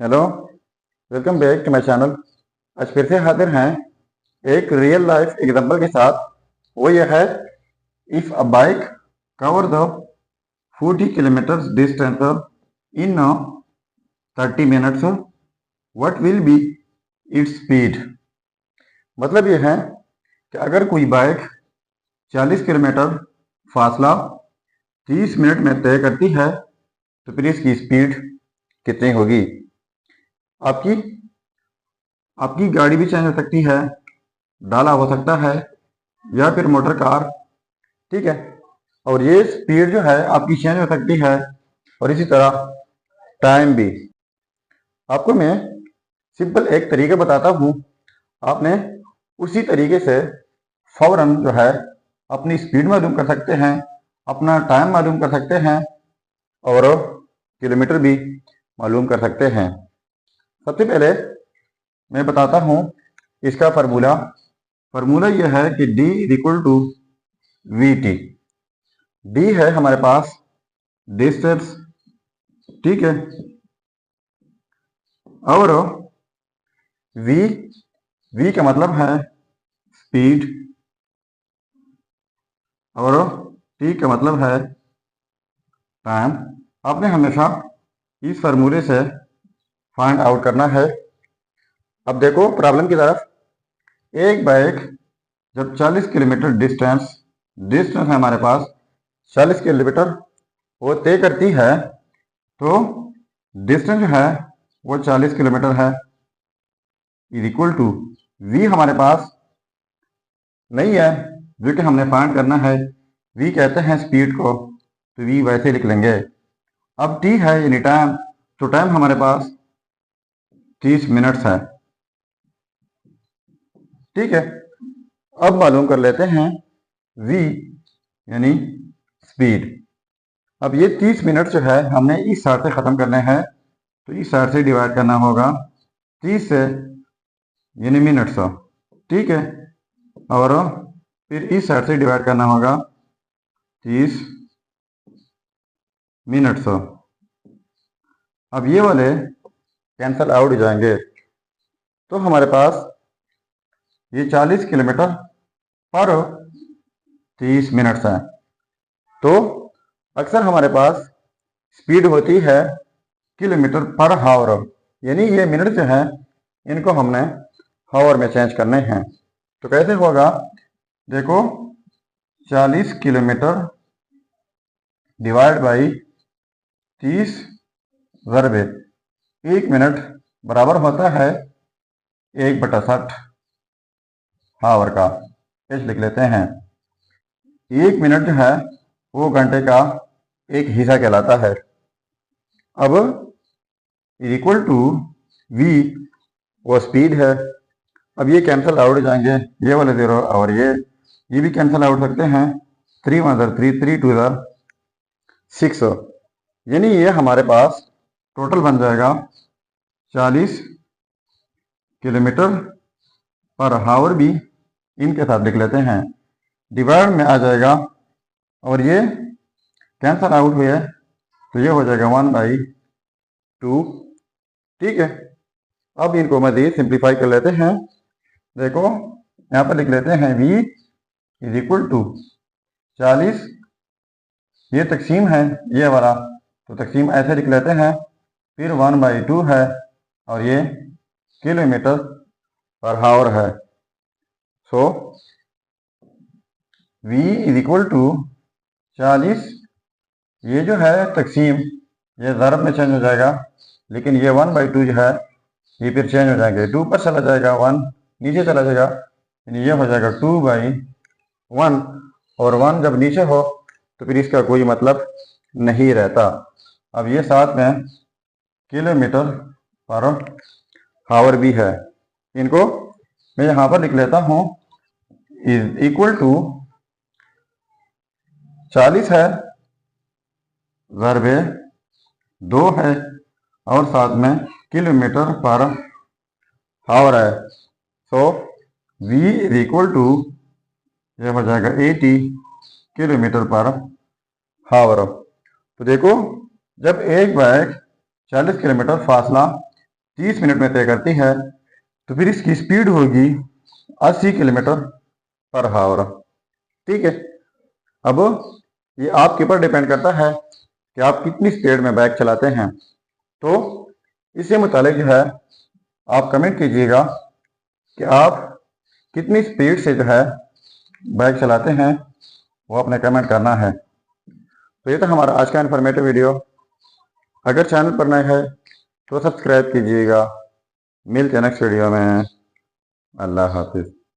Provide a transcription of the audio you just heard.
Hello, welcome back to my channel. आज फिर से हाजिर हैं एक रियल लाइफ एग्जांपल के साथ। वो यह है, if a bike cover the 40 kilometre distance in 30 minutes, what will be its speed. मतलब यह है कि अगर कोई बाइक 40 किलोमीटर फासला 30 मिनट में तय करती है तो फिर इसकी स्पीड कितनी होगी। आपकी आपकी गाड़ी भी चेंज हो सकती है, डाला हो सकता है, या फिर मोटर कार। ठीक है, और ये स्पीड जो है आपकी चेंज हो सकती है, और इसी तरह टाइम भी। आपको मैं सिंपल एक तरीका बताता हूँ, आपने उसी तरीके से फौरन जो है अपनी स्पीड मालूम कर सकते हैं, अपना टाइम मालूम कर सकते हैं, और किलोमीटर भी मालूम कर सकते हैं। सबसे पहले मैं बताता हूँ इसका फार्मूला यह है कि D is equal to VT। D है हमारे पास डिस्टेंस, ठीक है, और V का मतलब है स्पीड, और T का मतलब है टाइम। आपने हमेशा इस फार्मूले से फाइंड आउट करना है। अब देखो प्रॉब्लम की तरफ। एक बाइक जब 40 किलोमीटर डिस्टेंस है हमारे पास 40 किलोमीटर वो तय करती है, तो डिस्टेंस जो है वो 40 किलोमीटर है, इज इक्वल टू V हमारे पास नहीं है जो कि हमने फाइंड करना है। V कहते हैं स्पीड को, तो V वैसे लिख लेंगे। अब T है यानी टाइम, तो टाइम हमारे पास 30 मिनट्स है। ठीक है, अब मालूम कर लेते हैं V यानी स्पीड। अब ये 30 मिनट जो है हमने इस साइड से ख़त्म करने हैं, तो इस साइड से डिवाइड करना होगा 30 से यानी मिनट्स। ठीक है, और फिर इस साइड से डिवाइड करना होगा 30 मिनट्स। अब ये वाले कैंसल आउट हो जाएंगे, तो हमारे पास ये 40 किलोमीटर पर 30 मिनट्स है। तो अक्सर हमारे पास स्पीड होती है किलोमीटर पर हावर, यानी ये मिनट जो है इनको हमने हावर में चेंज करने हैं। तो कैसे होगा, देखो 40 किलोमीटर डिवाइड बाई 30 ज़रबे 1 मिनट बराबर होता है 1/60 हावर का। ऐसे लिख लेते हैं। 1 मिनट जो है वो घंटे का एक हिस्सा कहलाता है। अब इक्वल टू V वो स्पीड है। अब ये कैंसल आउट हो जाएंगे, ये वाले 0 और ये भी कैंसल आउट सकते हैं। 3 1 3 3 2 6, यानी ये हमारे पास टोटल बन जाएगा 40 किलोमीटर पर हावर भी इनके साथ लिख लेते हैं, डिवाइड में आ जाएगा, और ये कैंसल आउट हुए तो ये हो जाएगा 1/2। ठीक है, अब इनको मज़ीद सिंप्लीफाई कर लेते हैं। देखो यहाँ पर लिख लेते हैं V इज इक्वल टू 40, ये तकसीम है ये वाला, तो तकसीम ऐसे लिख लेते हैं, फिर 1/2 है, और ये किलोमीटर पर हावर है। सो V इज इक्वल टू 40, ये जो है तकसीम ये ज़रब में चेंज हो जाएगा, लेकिन ये 1/2 जो है ये फिर चेंज हो जाएंगे, 2 पर चला जाएगा, 1 नीचे चला जाएगा, यानी ये हो जाएगा 2/1, और 1 जब नीचे हो तो फिर इसका कोई मतलब नहीं रहता। अब ये साथ में किलोमीटर पर हावर भी है, इनको मैं यहाँ पर लिख लेता हूँ, इज इक्वल टू 40 है ज़रबे 2 है, और साथ में किलोमीटर पर हावर है। सो V इज इक्वल टू ये हो जाएगा 80 किलोमीटर पर हावर। तो देखो जब एक बाइक 40 किलोमीटर फासला 30 मिनट में तय करती है तो फिर इसकी स्पीड होगी 80 किलोमीटर पर आवर। ठीक है, अब ये आपके ऊपर डिपेंड करता है कि आप कितनी स्पीड में बाइक चलाते हैं। तो इससे मुतालिक जो है आप कमेंट कीजिएगा कि आप कितनी स्पीड से जो है बाइक चलाते हैं, वो अपने कमेंट करना है। तो ये था हमारा आज का इन्फॉर्मेटिव वीडियो। अगर चैनल पर नए हैं तो सब्सक्राइब कीजिएगा। मिलते हैं नेक्स्ट वीडियो में। अल्लाह हाफिज़।